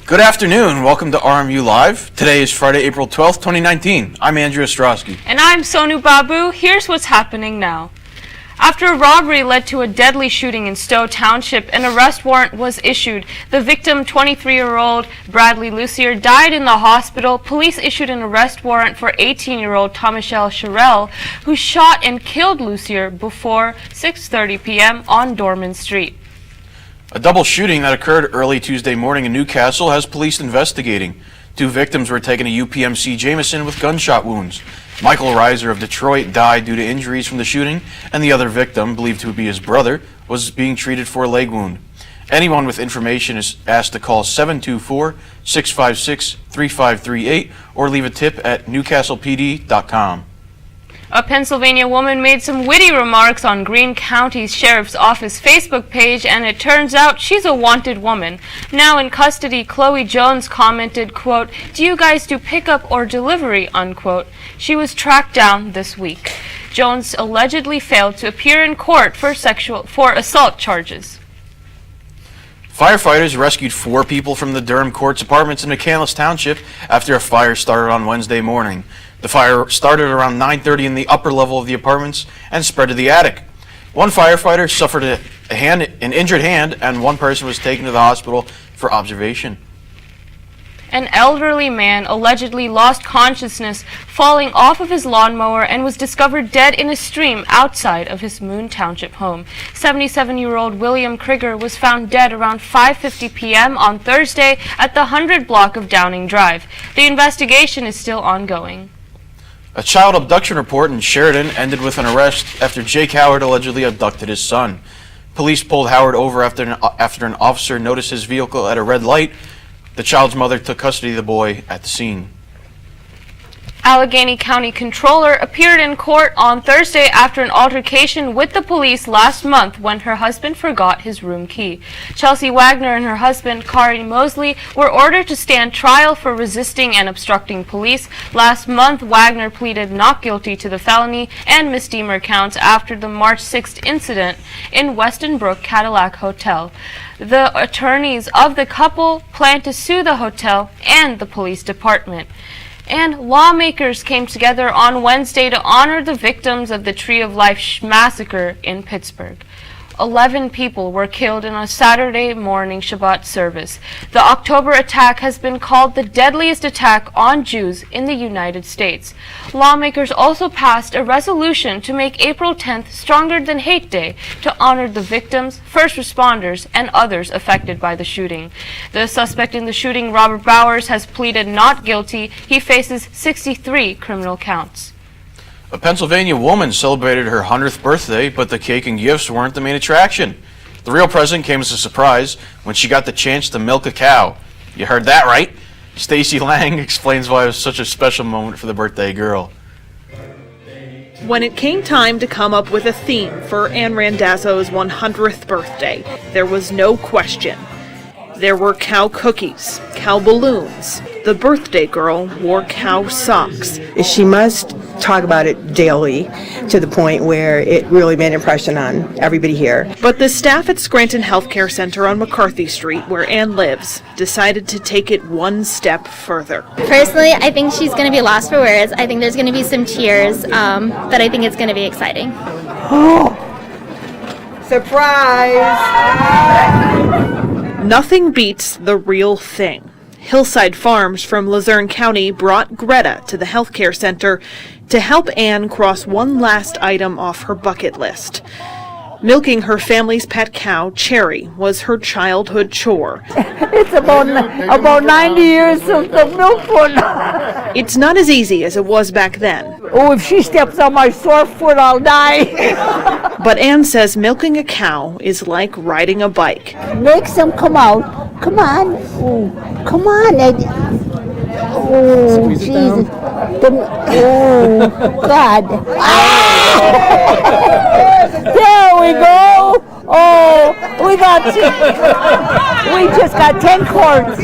Good afternoon. Welcome to RMU Live. Today is Friday, April 12th, 2019. I'm Andrew Ostrowski. And I'm Sonu Babu. Here's what's happening now. After a robbery led to a deadly shooting in Stowe Township, an arrest warrant was issued. The victim, 23-year-old Bradley Lucier, died in the hospital. Police issued an arrest warrant for 18-year-old Thomas-Michel Charel, who shot and killed Lucier before 6:30 p.m. on Dorman Street. A double shooting that occurred early Tuesday morning in Newcastle has police investigating. Two victims were taken to UPMC Jameson with gunshot wounds. Michael Reiser of Detroit died due to injuries from the shooting, and the other victim, believed to be his brother, was being treated for a leg wound. Anyone with information is asked to call 724-656-3538 or leave a tip at newcastlepd.com. A Pennsylvania woman made some witty remarks on Greene County's Sheriff's Office Facebook page, and it turns out she's a wanted woman. Now in custody, Chloe Jones commented, quote, "Do you guys do pickup or delivery?" unquote. She was tracked down this week. Jones allegedly failed to appear in court for assault charges. Firefighters rescued 4 people from the Durham Courts apartments in McCandless Township after a fire started on Wednesday morning. The fire started around 9:30 in the upper level of the apartments and spread to the attic. One firefighter suffered an injured hand, and one person was taken to the hospital for observation. An elderly man allegedly lost consciousness falling off of his lawnmower and was discovered dead in a stream outside of his Moon Township home. 77-year-old William Krieger was found dead around 5:50 p.m. on Thursday at the 100 block of Downing Drive. The investigation is still ongoing. A child abduction report in Sheridan ended with an arrest after Jake Howard allegedly abducted his son. Police pulled Howard over after an officer noticed his vehicle at a red light. The child's mother took custody of the boy at the scene. Allegheny County Controller appeared in court on Thursday after an altercation with the police last month when her husband forgot his room key. Chelsea Wagner and her husband, Kari Mosley, were ordered to stand trial for resisting and obstructing police. Last month, Wagner pleaded not guilty to the felony and misdemeanor counts after the March 6th incident in Weston Brook Cadillac Hotel. The attorneys of the couple plan to sue the hotel and the police department. And lawmakers came together on Wednesday to honor the victims of the Tree of Life massacre in Pittsburgh. 11 people were killed in a Saturday morning Shabbat service. The October attack has been called the deadliest attack on Jews in the United States. Lawmakers also passed a resolution to make April 10th Stronger Than Hate Day to honor the victims, first responders, and others affected by the shooting. The suspect in the shooting, Robert Bowers, has pleaded not guilty. He faces 63 criminal counts. A Pennsylvania woman celebrated her 100th birthday, but the cake and gifts weren't the main attraction. The real present came as a surprise when she got the chance to milk a cow. You heard that right. Stacy Lang explains why it was such a special moment for the birthday girl. When it came time to come up with a theme for Ann Randazzo's 100th birthday, there was no question. There were cow cookies, cow balloons. The birthday girl wore cow socks. She must talk about it daily to the point where it really made an impression on everybody here. But the staff at Scranton Healthcare Center on McCarthy Street, where Ann lives, decided to take it one step further. Personally, I think she's going to be lost for words. I think there's going to be some tears, but I think it's going to be exciting. Oh! Surprise! Nothing beats the real thing. Hillside Farms from Luzerne County brought Greta to the healthcare center to help Ann cross one last item off her bucket list. Milking her family's pet cow, Cherry, was her childhood chore. It's about 90 years since the milk one. It's not as easy as it was back then. Oh, if she steps on my sore foot, I'll die. But Ann says milking a cow is like riding a bike. Make some come out. Come on. Oh, come on, Ed. Oh, Jesus. Oh, God. There we go. Oh, we just got 10 quarts.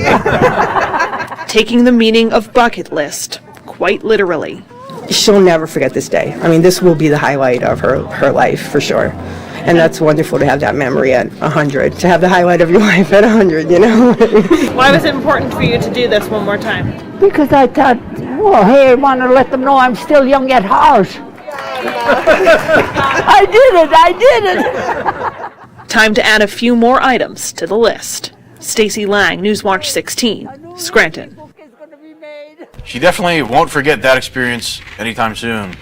Taking the meaning of bucket list quite literally. She'll never forget this day. I mean, this will be the highlight of her life for sure. And that's wonderful to have that memory at 100, to have the highlight of your life at 100, you know? Why was it important for you to do this one more time? Because I thought, well, hey, I want to let them know I'm still young at heart. I did it. Time to add a few more items to the list. Stacey Lang, Newswatch 16, Scranton. She definitely won't forget that experience anytime soon.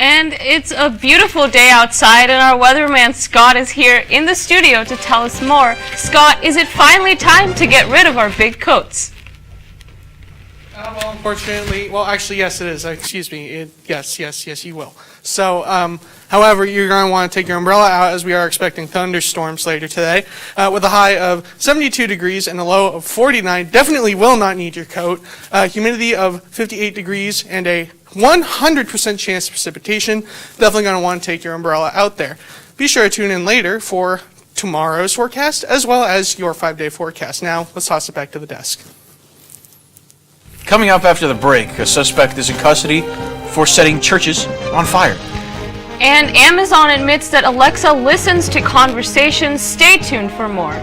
And it's a beautiful day outside, and our weatherman Scott is here in the studio to tell us more. Scott, is it finally time to get rid of our big coats? Well, unfortunately, well, actually, yes, it is. Excuse me. Yes, you will. So, however, you're going to want to take your umbrella out as we are expecting thunderstorms later today. With a high of 72 degrees and a low of 49, definitely will not need your coat. Humidity of 58 degrees and a 100% chance of precipitation. Definitely going to want to take your umbrella out there. Be sure to tune in later for tomorrow's forecast as well as your 5-day forecast. Now, let's toss it back to the desk. Coming up after the break, a suspect is in custody for setting churches on fire. And Amazon admits that Alexa listens to conversations. Stay tuned for more.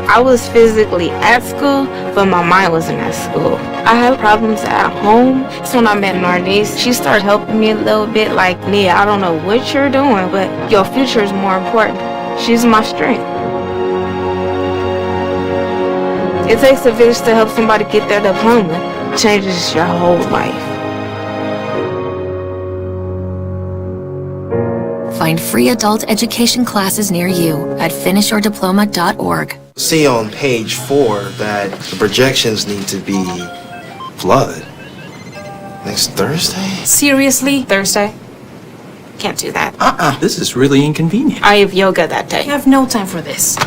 I was physically at school, but my mind wasn't at school. I had problems at home. That's when I met Narnese. She started helping me a little bit, like, Nia, I don't know what you're doing, but your future is more important. She's my strength. It takes a village to help somebody get their diploma. It changes your whole life. Find free adult education classes near you at finishyourdiploma.org. See on page 4 that the projections need to be flood. Next Thursday? Seriously? Thursday? Can't do that. This is really inconvenient. I have yoga that day. I have no time for this.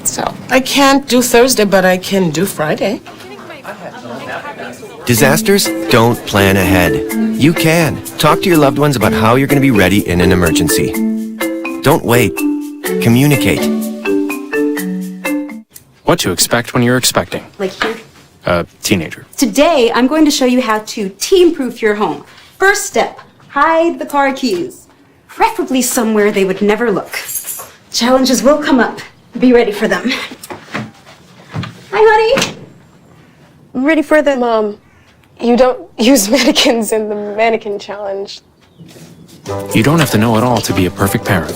So, I can't do Thursday, but I can do Friday. Disasters don't plan ahead. You can. Talk to your loved ones about how you're going to be ready in an emergency. Don't wait. Communicate. What to expect when you're expecting. Like here. A teenager. Today, I'm going to show you how to team-proof your home. First step, hide the car keys. Preferably somewhere they would never look. Challenges will come up. Be ready for them. Hi, honey. I'm ready for the... Mom, you don't use mannequins in the mannequin challenge. You don't have to know it all to be a perfect parent.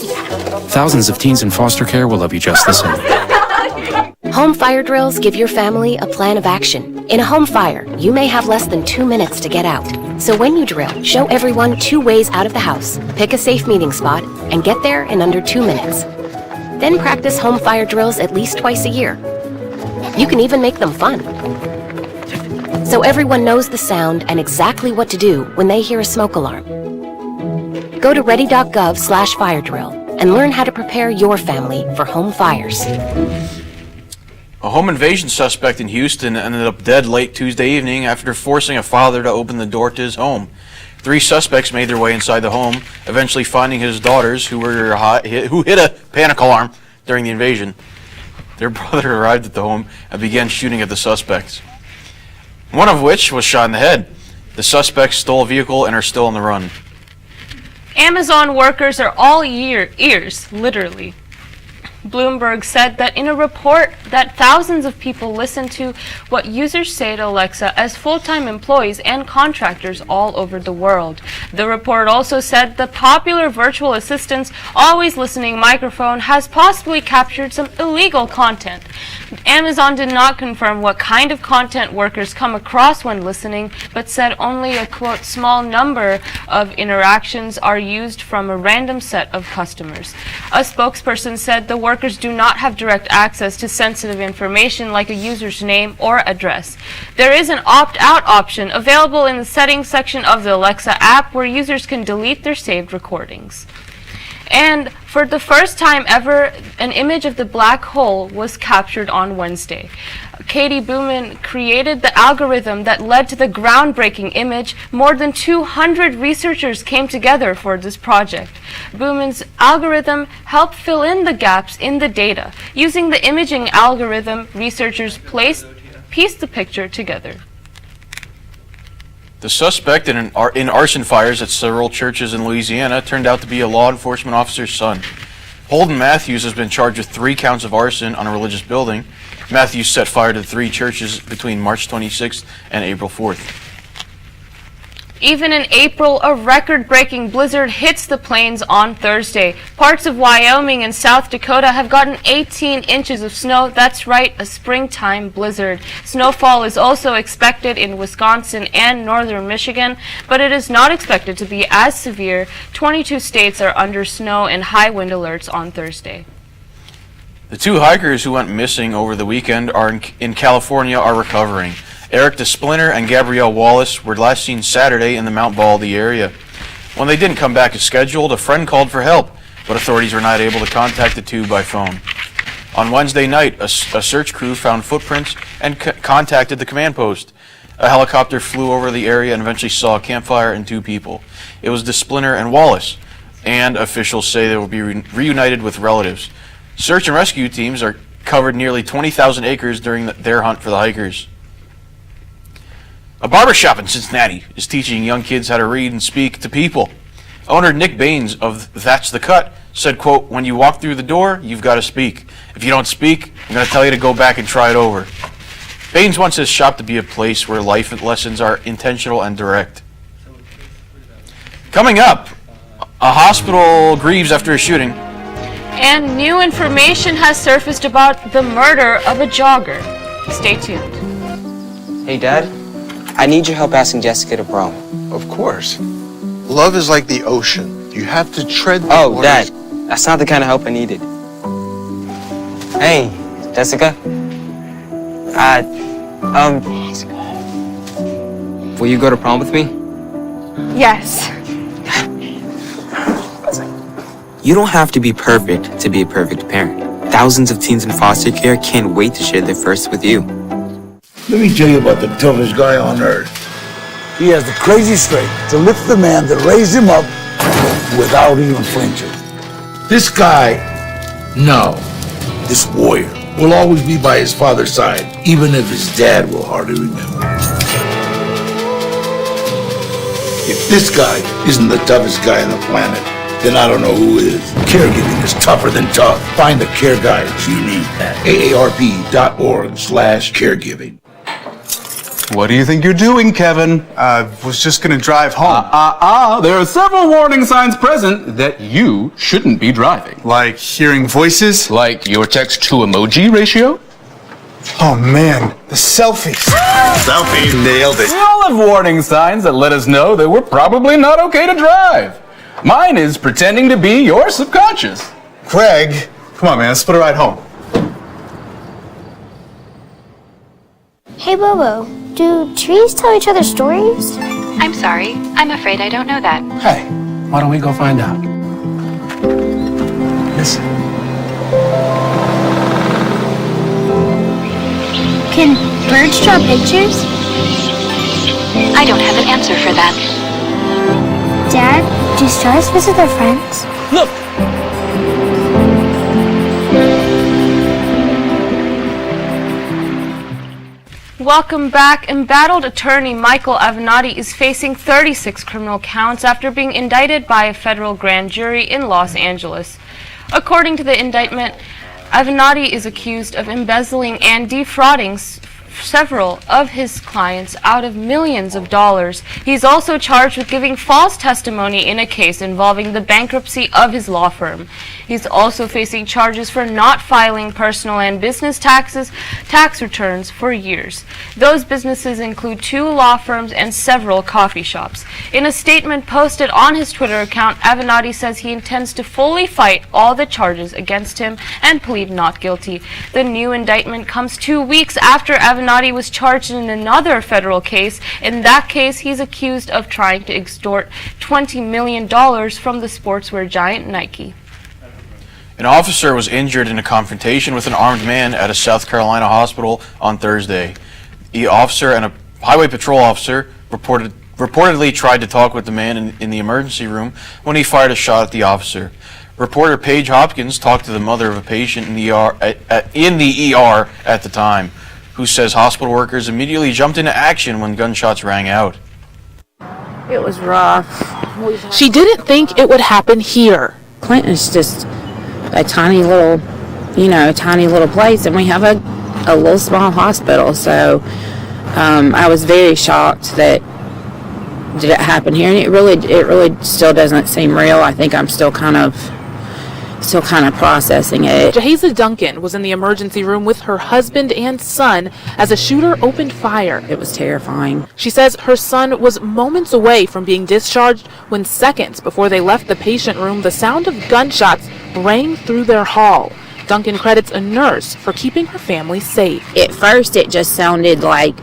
Thousands of teens in foster care will love you just the same. Home fire drills give your family a plan of action. In a home fire, you may have less than 2 minutes to get out. So when you drill, show everyone 2 ways out of the house, pick a safe meeting spot, and get there in under 2 minutes. Then practice home fire drills at least twice a year. You can even make them fun. So everyone knows the sound and exactly what to do when they hear a smoke alarm. Go to ready.gov/fire drill and learn how to prepare your family for home fires. A home invasion suspect in Houston ended up dead late Tuesday evening after forcing a father to open the door to his home. 3 suspects made their way inside the home, eventually finding his daughters who hit a panic alarm during the invasion. Their brother arrived at the home and began shooting at the suspects, one of which was shot in the head. The suspects stole a vehicle and are still on the run. Amazon workers are all ears, literally. Bloomberg said that in a report that thousands of people listen to what users say to Alexa as full-time employees and contractors all over the world. The report also said the popular virtual assistant's always listening microphone has possibly captured some illegal content. Amazon did not confirm what kind of content workers come across when listening, but said only a, quote, small number of interactions are used from a random set of customers. A spokesperson said the workers do not have direct access to sensitive information like a user's name or address. There is an opt-out option available in the settings section of the Alexa app where users can delete their saved recordings. And for the first time ever, an image of the black hole was captured on Wednesday. Katie Booman created the algorithm that led to the groundbreaking image. More than 200 researchers came together for this project. Booman's algorithm helped fill in the gaps in the data. Using the imaging algorithm, researchers pieced the picture together. The suspect in arson fires at several churches in Louisiana turned out to be a law enforcement officer's son. Holden Matthews has been charged with 3 counts of arson on a religious building. Matthews set fire to 3 churches between March 26th and April 4th. Even in April, a record-breaking blizzard hits the plains on Thursday. Parts of Wyoming and South Dakota have gotten 18 inches of snow. That's right, a springtime blizzard. Snowfall is also expected in Wisconsin and northern Michigan, but it is not expected to be as severe. 22 states are under snow and high wind alerts on Thursday. The 2 hikers who went missing over the weekend in California are recovering. Eric DeSplinter and Gabrielle Wallace were last seen Saturday in the Mount Baldy area. When they didn't come back as scheduled, a friend called for help, but authorities were not able to contact the 2 by phone. On Wednesday night, a search crew found footprints and contacted the command post. A helicopter flew over the area and eventually saw a campfire and 2 people. It was DeSplinter and Wallace, and officials say they will be reunited with relatives. Search and rescue teams are covered nearly 20,000 acres during their hunt for the hikers. A barbershop in Cincinnati is teaching young kids how to read and speak to people. Owner Nick Baines of That's the Cut said, quote, "When you walk through the door, you've got to speak. If you don't speak, I'm going to tell you to go back and try it over." Baines wants his shop to be a place where life lessons are intentional and direct. Coming up, a hospital grieves after a shooting. And new information has surfaced about the murder of a jogger. Stay tuned. Hey, Dad. I need your help asking Jessica to prom. Of course. Love is like the ocean. You have to tread the Oh, waters. Dad. That's not the kind of help I needed. Hey, Jessica. Will you go to prom with me? Yes. You don't have to be perfect to be a perfect parent. Thousands of teens in foster care can't wait to share their first with you. Let me tell you about the toughest guy on earth. He has the crazy strength to lift the man that raised him up without even flinching. This guy, this warrior, will always be by his father's side, even if his dad will hardly remember. If this guy isn't the toughest guy on the planet, then I don't know who is. Caregiving is tougher than tough. Find the care guides you need at aarp.org/caregiving. What do you think you're doing, Kevin? I was just gonna drive home. There are several warning signs present that you shouldn't be driving. Like hearing voices? Like your text-to-emoji ratio? Oh man, the selfies. Selfie, nailed it. We all have warning signs that let us know that we're probably not okay to drive. Mine is pretending to be your subconscious. Craig, come on man, let's put a ride home. Hey Bobo, do trees tell each other stories? I'm sorry, I'm afraid I don't know that. Hey, why don't we go find out? Listen. Can birds draw pictures? I don't have an answer for that. Dad, do stars visit their friends? Look! Welcome back. Embattled attorney Michael Avenatti is facing 36 criminal counts after being indicted by a federal grand jury in Los Angeles. According to the indictment, Avenatti is accused of embezzling and defrauding several of his clients out of millions of dollars. He's also charged with giving false testimony in a case involving the bankruptcy of his law firm. He's also facing charges for not filing personal and business tax returns for years. Those businesses include 2 law firms and several coffee shops. In a statement posted on his Twitter account, Avenatti says he intends to fully fight all the charges against him and plead not guilty. The new indictment comes 2 weeks after Avenatti was charged in another federal case. In that case, he's accused of trying to extort $20 million from the sportswear giant Nike. An officer was injured in a confrontation with an armed man at a South Carolina hospital on Thursday. The officer and a highway patrol officer reportedly tried to talk with the man in the emergency room when he fired a shot at the officer. Reporter Paige Hopkins talked to the mother of a patient in the ER at the time, who says hospital workers immediately jumped into action when gunshots rang out. It was rough. She didn't think it would happen here. Clinton's just a tiny little place, and we have a little small hospital, so I was very shocked that it happened here, and it really still doesn't seem real. I think I'm still kind of processing it. Jahaza Duncan was in the emergency room with her husband and son as a shooter opened fire. It was terrifying. She says her son was moments away from being discharged when seconds before they left the patient room, the sound of gunshots rang through their hall. Duncan credits a nurse for keeping her family safe. At first, it just sounded like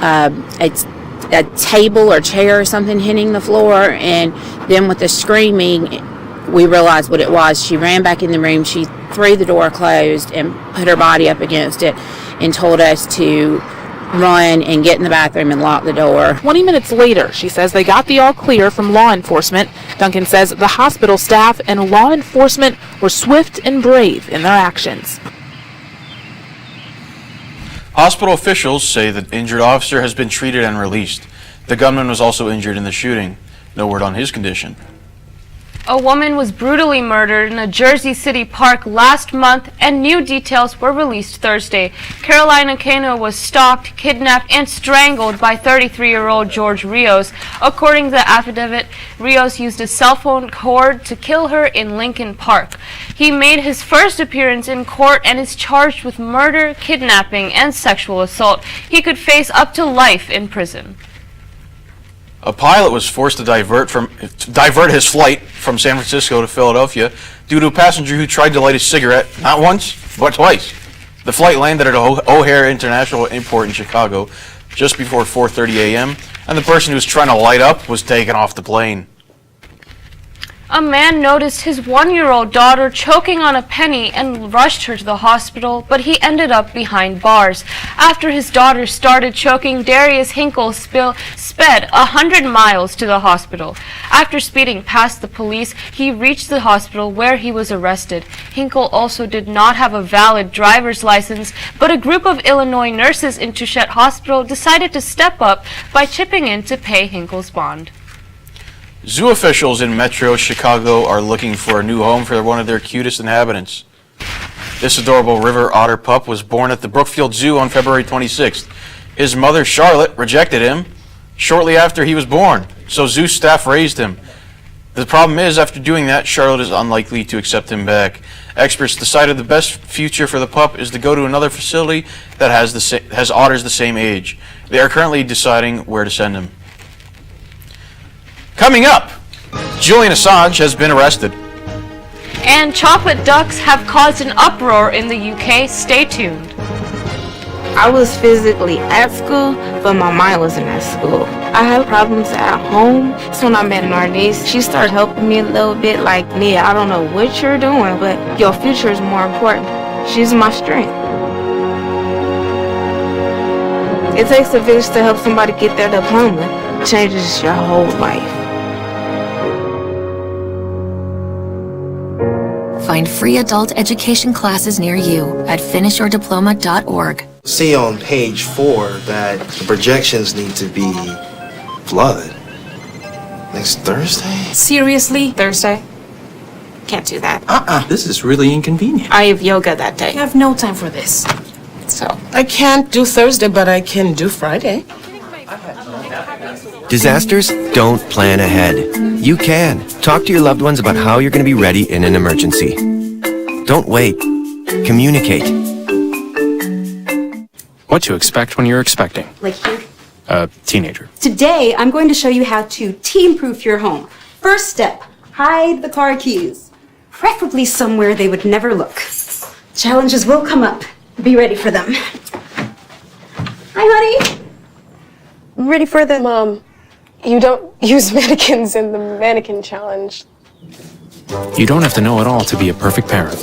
a table or chair or something hitting the floor, and then with the screaming, we realized what it was. She ran back in the room, she threw the door closed and put her body up against it and told us to run and get in the bathroom and lock the door. 20 minutes later, she says they got the all clear from law enforcement. Duncan says the hospital staff and law enforcement were swift and brave in their actions. Hospital officials say the injured officer has been treated and released. The gunman was also injured in the shooting. No word on his condition. A woman was brutally murdered in a Jersey City park last month, and new details were released Thursday. Carolina Cano was stalked, kidnapped, and strangled by 33-year-old George Rios. According to the affidavit, Rios used a cell phone cord to kill her in Lincoln Park. He made his first appearance in court and is charged with murder, kidnapping, and sexual assault. He could face up to life in prison. A pilot was forced to divert his flight from San Francisco to Philadelphia due to a passenger who tried to light a cigarette not once, but twice. The flight landed at O'Hare International Airport in Chicago just before 4:30 a.m., and the person who was trying to light up was taken off the plane. A man noticed his 1-year-old daughter choking on a penny and rushed her to the hospital, but he ended up behind bars. After his daughter started choking, Darius Hinkle sped 100 miles to the hospital. After speeding past the police, he reached the hospital where he was arrested. Hinkle also did not have a valid driver's license, but a group of Illinois nurses in Touchette Hospital decided to step up by chipping in to pay Hinkle's bond. Zoo officials in Metro Chicago are looking for a new home for one of their cutest inhabitants. This adorable river otter pup was born at the Brookfield Zoo on February 26th. His mother, Charlotte, rejected him shortly after he was born, so zoo staff raised him. The problem is, after doing that, Charlotte is unlikely to accept him back. Experts decided the best future for the pup is to go to another facility that has otters the same age. They are currently deciding where to send him. Coming up, Julian Assange has been arrested. And chocolate ducks have caused an uproar in the UK. Stay tuned. I was physically at school, but my mind wasn't at school. I had problems at home. So when I met Narnese, she started helping me a little bit, like, Nia, I don't know what you're doing, but your future is more important. She's my strength. It takes a village to help somebody get their diploma. It changes your whole life. Find free adult education classes near you at finishyourdiploma.org. See on page 4 that the projections need to be flood. Next Thursday? Seriously? Thursday? Can't do that. This is really inconvenient. I have yoga that day. I have no time for this. So I can't do Thursday, but I can do Friday. Disasters don't plan ahead. You can. Talk to your loved ones about how you're going to be ready in an emergency. Don't wait. Communicate. What to expect when you're expecting. Like here. A teenager. Today, I'm going to show you how to team-proof your home. First step, hide the car keys. Preferably somewhere they would never look. Challenges will come up. Be ready for them. Hi, honey. Ready for the... Mom, you don't use mannequins in the mannequin challenge. You don't have to know it all to be a perfect parent.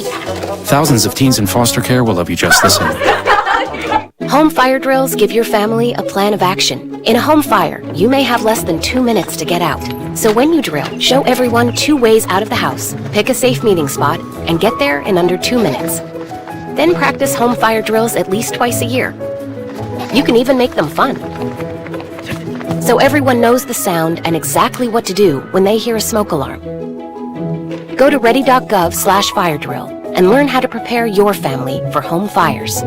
Thousands of teens in foster care will love you just the same. Home fire drills give your family a plan of action. In a home fire, you may have less than 2 minutes to get out. So when you drill, show everyone 2 ways out of the house, pick a safe meeting spot, and get there in under 2 minutes. Then practice home fire drills at least twice a year. You can even make them fun. so everyone knows the sound and exactly what to do when they hear a smoke alarm. Go to ready.gov/fire drill and learn how to prepare your family for home fires.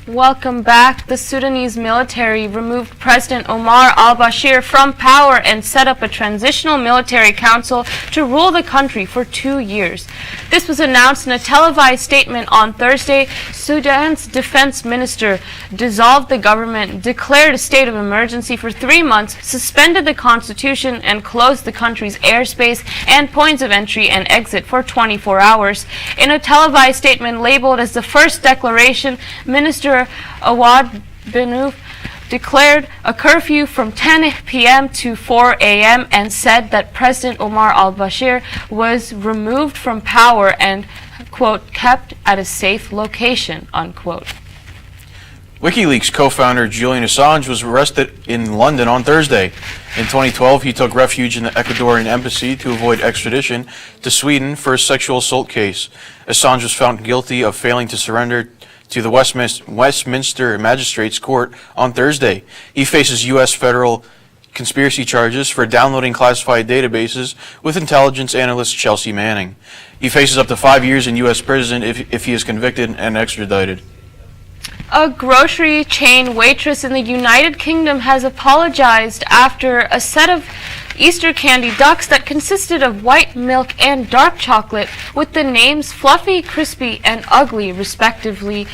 Welcome back. The Sudanese military removed President Omar al-Bashir from power and set up a transitional military council to rule the country for 2 years. This was announced in a televised statement on Thursday. Sudan's defense minister dissolved the government, declared a state of emergency for 3 months, suspended the constitution, and closed the country's airspace and points of entry and exit for 24 hours. In a televised statement labeled as the first declaration, Minister Awad Benouf declared a curfew from 10 p.m. to 4 a.m. and said that President Omar al-Bashir was removed from power and, quote, kept at a safe location, unquote. WikiLeaks co-founder Julian Assange was arrested in London on Thursday. In 2012, he took refuge in the Ecuadorian embassy to avoid extradition to Sweden for a sexual assault case. Assange was found guilty of failing to surrender to the Westminster Magistrates Court on Thursday. He faces U.S. federal conspiracy charges for downloading classified databases with intelligence analyst Chelsea Manning. He faces up to 5 years in U.S. prison if he is convicted and extradited. A grocery chain waitress in the United Kingdom has apologized after a set of Easter candy ducks that consisted of white milk and dark chocolate with the names Fluffy, Crispy, and Ugly, respectively.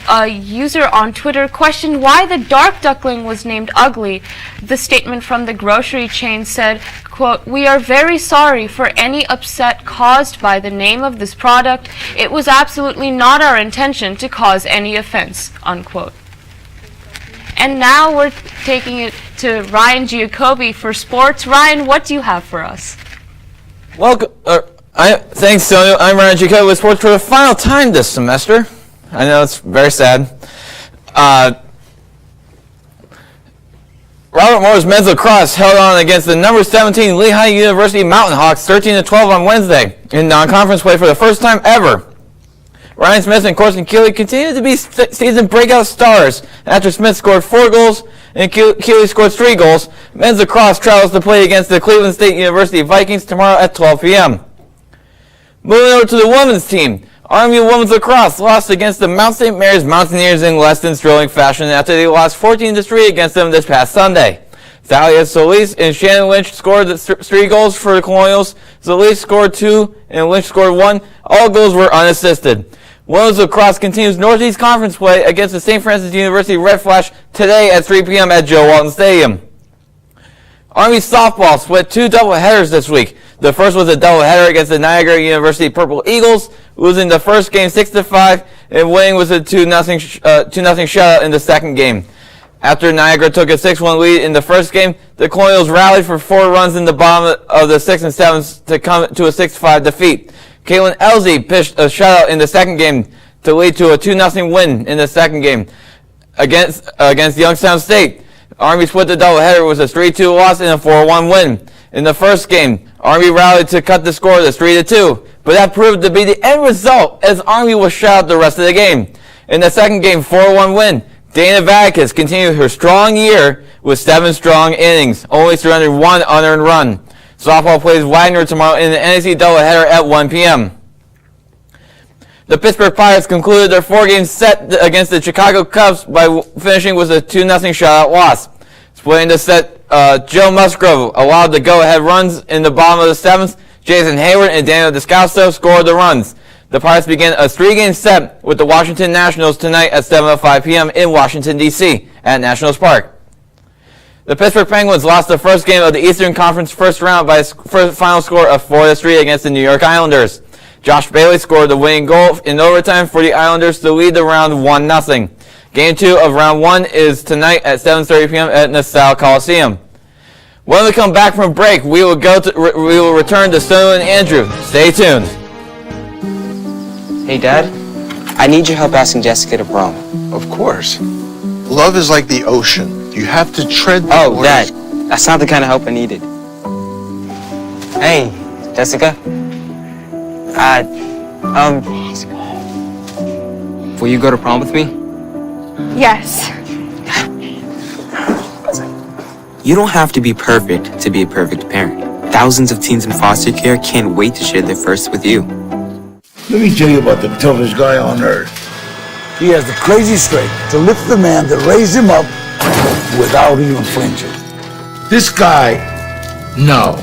A user on Twitter questioned why the dark duckling was named Ugly. The statement from the grocery chain said, quote, "We are very sorry for any upset caused by the name of this product. It was absolutely not our intention to cause any offense," unquote. And now we're taking it to Ryan Giacobbe for sports. Ryan, what do you have for us? Welcome. Thanks, Sonia. I'm Ryan Giacobbe with sports for the final time this semester. I know it's very sad. Robert Morris men's lacrosse held on against the number 17 Lehigh University Mountain Hawks 13-12 on Wednesday in non-conference play for the first time ever. Ryan Smith and Corson Keeley continued to be season breakout stars. After Smith scored 4 goals and Keeley scored 3 goals, men's lacrosse travels to play against the Cleveland State University Vikings tomorrow at 12 p.m. Moving over to the women's team, RMU women's lacrosse lost against the Mount St. Mary's Mountaineers in less than sterling fashion after they lost 14-3 against them this past Sunday. Thalia Solis and Shannon Lynch scored 3 goals for the Colonials. Solis scored 2 and Lynch scored 1. All goals were unassisted. Women's lacrosse continues Northeast Conference play against the St. Francis University Red Flash today at 3 p.m. at Joe Walton Stadium. Army softball split 2 doubleheaders this week. The first was a doubleheader against the Niagara University Purple Eagles, losing the first game 6-5 and winning with a 2-0 shutout in the second game. After Niagara took a 6-1 lead in the first game, the Colonials rallied for 4 runs in the bottom of the 6th and 7th to come to a 6-5 defeat. Caitlin Elsie pitched a shutout in the second game to lead to a 2-0 win in the second game against Youngstown State. Army split the doubleheader with a 3-2 loss and a 4-1 win. In the first game, Army rallied to cut the score to 3-2, but that proved to be the end result as Army was shut out the rest of the game. In the second game, 4-1 win. Dana Vackus continued her strong year with 7 strong innings, only surrendering 1 unearned run. Softball plays Wagner tomorrow in the NEC doubleheader at 1 p.m. The Pittsburgh Pirates concluded their 4-game set against the Chicago Cubs by finishing with a 2-0 shutout loss. Splitting the set, Joe Musgrove allowed the go-ahead runs in the bottom of the 7th. Jason Hayward and Daniel Descalso scored the runs. The Pirates began a 3-game set with the Washington Nationals tonight at 7:05 p.m. in Washington, D.C. at Nationals Park. The Pittsburgh Penguins lost the first game of the Eastern Conference first round by a final score of 4-3 against the New York Islanders. Josh Bailey scored the winning goal in overtime for the Islanders to lead the round 1-0. Game 2 of round 1 is tonight at 7:30 p.m. at Nassau Coliseum. When we come back from break, we will return to Sonu and Andrew. Stay tuned. Hey, Dad. I need your help asking Jessica to prom. Of course. Love is like the ocean. You have to tread the waters. Dad, that's not the kind of help I needed. Hey, Jessica. Will you go to prom with me? Yes. You don't have to be perfect to be a perfect parent. Thousands of teens in foster care can't wait to share their first with you. Let me tell you about the toughest guy on earth. He has the crazy strength to lift the man that raised him up without even flinching. This guy, no,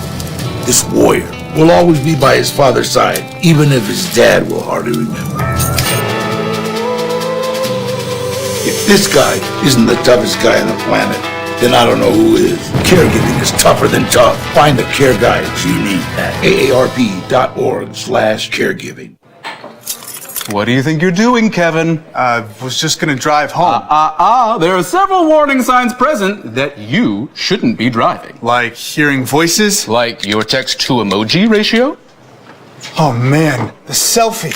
this warrior, will always be by his father's side, even if his dad will hardly remember. If this guy isn't the toughest guy on the planet, then I don't know who is. Caregiving is tougher than tough. Find the care guides you need at aarp.org/caregiving. What do you think you're doing, Kevin? Was just gonna drive home. There are several warning signs present that you shouldn't be driving. Like hearing voices? Like your text-to-emoji ratio? Oh man, the selfie.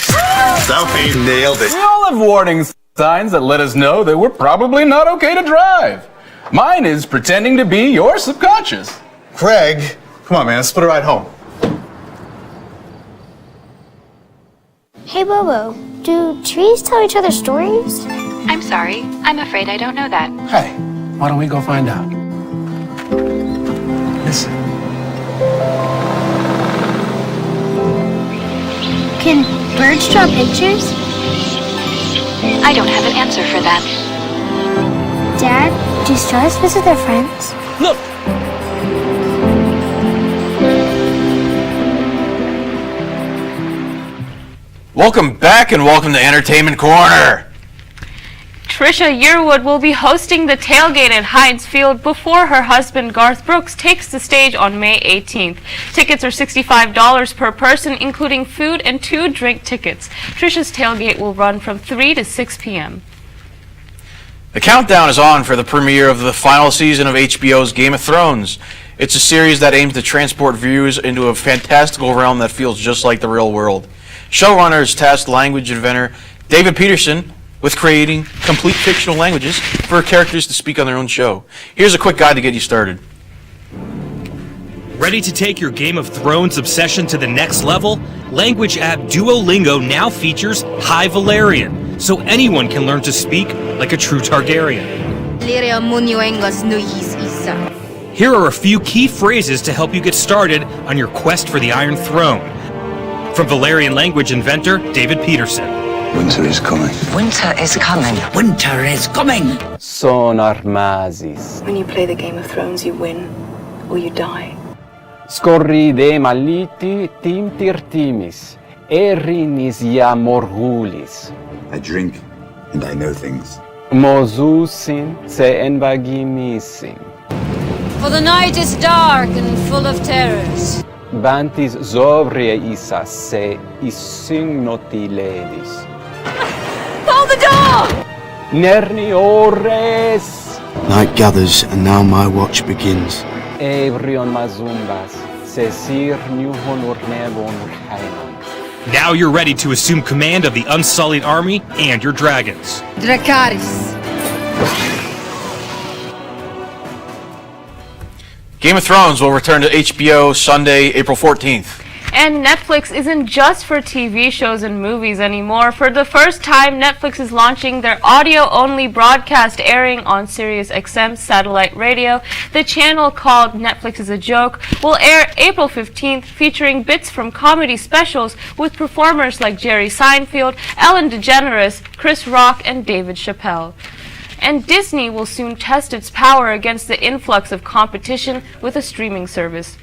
Selfie. Nailed it. We all have warning signs that let us know that we're probably not okay to drive. Mine is pretending to be your subconscious. Craig, come on man, let's split a ride home. Hey Bobo, do trees tell each other stories? I'm sorry. I'm afraid I don't know that. Hey, why don't we go find out? Listen. Can birds draw pictures? I don't have an answer for that. Dad, do stars visit their friends? Look! Welcome back and welcome to Entertainment Corner. Trisha Yearwood will be hosting the tailgate at Heinz Field before her husband Garth Brooks takes the stage on May 18th. Tickets are $65 per person, including food and 2 drink tickets. Trisha's tailgate will run from 3 to 6 p.m. The countdown is on for the premiere of the final season of HBO's Game of Thrones. It's a series that aims to transport viewers into a fantastical realm that feels just like the real world. Showrunner is tasked language inventor David Peterson with creating complete fictional languages for characters to speak on their own show. Here's a quick guide to get you started. Ready to take your Game of Thrones obsession to the next level? Language app Duolingo now features High Valyrian, so anyone can learn to speak like a true Targaryen. Here are a few key phrases to help you get started on your quest for the Iron Throne. From Valyrian language inventor David Peterson. Winter is coming. Winter is coming. Winter is coming. Son armazis. When you play the Game of Thrones, you win or you die. Scorri de maliti timtir timis. Erinis ya morgulis. I drink and I know things. Mozusin se envagimisin. For the night is dark and full of terrors. Bantis zovrie isas se isignoti ledis. Hold the door! Nerni ores. Night gathers, and now my watch begins. Evrion mazumbas se sir nuhon urnevon urhainan. Now you're ready to assume command of the Unsullied Army and your dragons. Dracarys. Game of Thrones will return to HBO Sunday, April 14th. And Netflix isn't just for TV shows and movies anymore. For the first time, Netflix is launching their audio-only broadcast airing on SiriusXM satellite radio. The channel, called Netflix is a Joke, will air April 15th, featuring bits from comedy specials with performers like Jerry Seinfeld, Ellen DeGeneres, Chris Rock, and David Chappelle. And Disney will soon test its power against the influx of competition with a streaming service.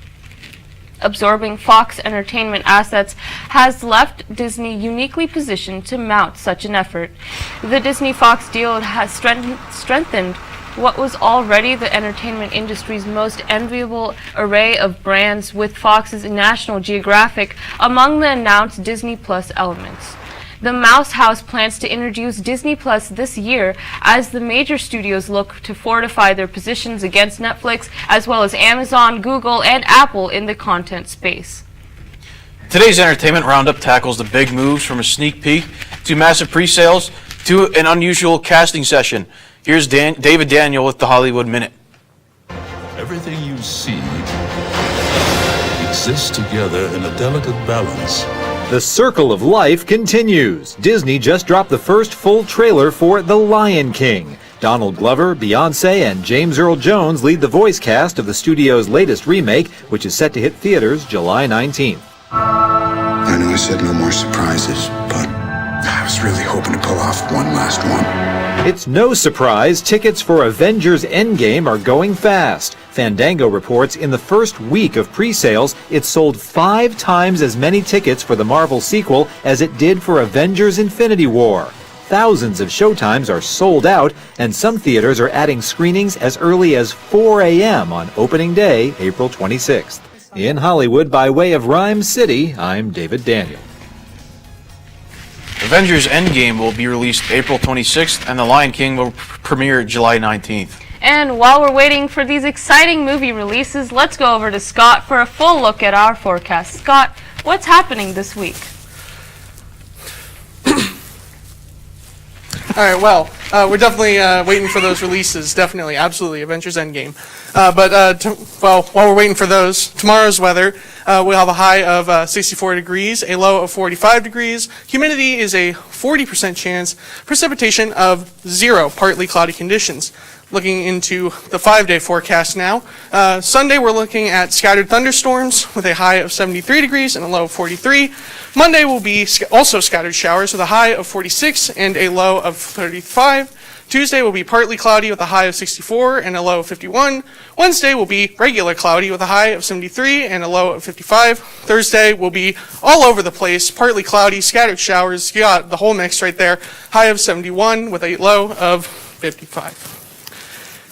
Absorbing Fox Entertainment assets has left Disney uniquely positioned to mount such an effort. The Disney-Fox deal has strengthened what was already the entertainment industry's most enviable array of brands, with Fox's National Geographic among the announced Disney Plus elements. The Mouse House plans to introduce Disney Plus this year as the major studios look to fortify their positions against Netflix, as well as Amazon, Google, and Apple in the content space. Today's Entertainment Roundup tackles the big moves from a sneak peek to massive pre-sales to an unusual casting session. Here's David Daniel with the Hollywood Minute. Everything you see exists together in a delicate balance. The circle of life continues. Disney just dropped the first full trailer for The Lion King. Donald Glover, Beyoncé, and James Earl Jones lead the voice cast of the studio's latest remake, which is set to hit theaters July 19th. I know I said no more surprises, but I was really hoping to pull off one last one. It's no surprise tickets for Avengers Endgame are going fast. Fandango reports in the first week of pre-sales, it sold 5 times as many tickets for the Marvel sequel as it did for Avengers Infinity War. Thousands of showtimes are sold out, and some theaters are adding screenings as early as 4 a.m. on opening day, April 26th. In Hollywood, by way of Rhyme City, I'm David Daniel. Avengers Endgame will be released April 26th, and The Lion King will premiere July 19th. And while we're waiting for these exciting movie releases, let's go over to Scott for a full look at our forecast. Scott, what's happening this week? All right, well, we're definitely waiting for those releases. Definitely, absolutely, Avengers Endgame. While we're waiting for those, tomorrow's weather, we'll have a high of 64 degrees, a low of 45 degrees. Humidity is a 40% chance. Precipitation of 0, partly cloudy conditions. Looking into the 5-day forecast now. Sunday, we're looking at scattered thunderstorms with a high of 73 degrees and a low of 43. Monday will be also scattered showers with a high of 46 and a low of 35. Tuesday will be partly cloudy with a high of 64 and a low of 51. Wednesday will be regular cloudy with a high of 73 and a low of 55. Thursday will be all over the place, partly cloudy, scattered showers. You got the whole mix right there. High of 71 with a low of 55.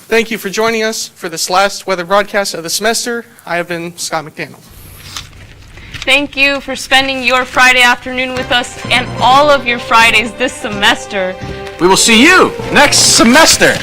Thank you for joining us for this last weather broadcast of the semester. I have been Scott McDaniel. Thank you for spending your Friday afternoon with us and all of your Fridays this semester. We will see you next semester.